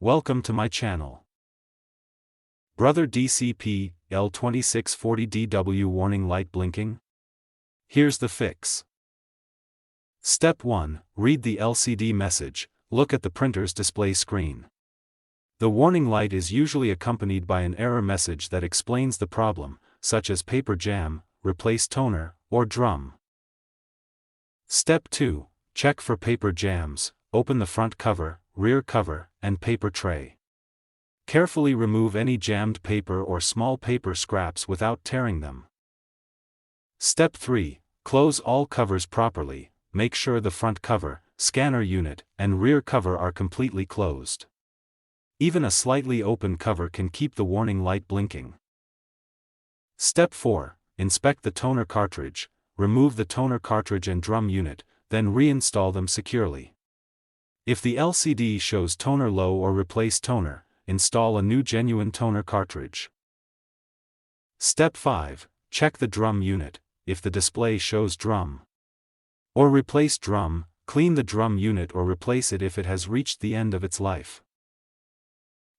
Welcome to my channel. Brother DCP-L2640DW warning light blinking? Here's the fix. Step 1. Read the LCD message. Look at the printer's display screen. The warning light is usually accompanied by an error message that explains the problem, such as paper jam, replace toner, or drum. Step 2. Check for paper jams. Open the front cover, rear cover, and paper tray. Carefully remove any jammed paper or small paper scraps without tearing them. Step 3. Close all covers properly. Make sure the front cover, scanner unit, and rear cover are completely closed. Even a slightly open cover can keep the warning light blinking. Step 4. Inspect the toner cartridge. Remove the toner cartridge and drum unit, then reinstall them securely. If the LCD shows toner low or replace toner, install a new genuine toner cartridge. Step 5. Check the drum unit. If the display shows drum or replace drum, clean the drum unit or replace it if it has reached the end of its life.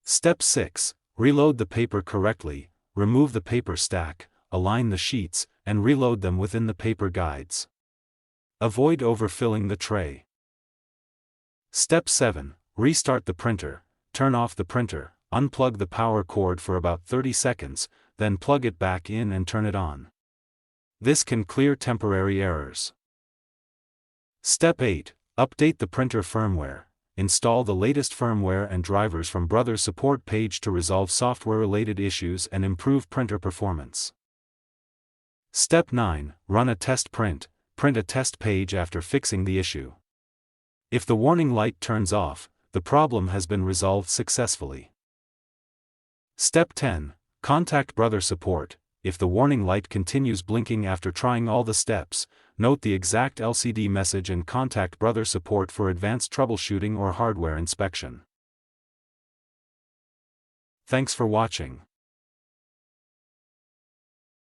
Step 6. Reload the paper correctly. Remove the paper stack, align the sheets, and reload them within the paper guides. Avoid overfilling the tray. Step 7. Restart the printer. Turn off the printer, unplug the power cord for about 30 seconds, then plug it back in and turn it on. This can clear temporary errors. Step 8. Update the printer firmware. Install the latest firmware and drivers from Brother's support page to resolve software-related issues and improve printer performance. Step 9. Run a test print. Print a test page after fixing the issue. If the warning light turns off, the problem has been resolved successfully. Step 10. Contact Brother support. If the warning light continues blinking after trying all the steps, note the exact LCD message and contact Brother support for advanced troubleshooting or hardware inspection. Thanks for watching.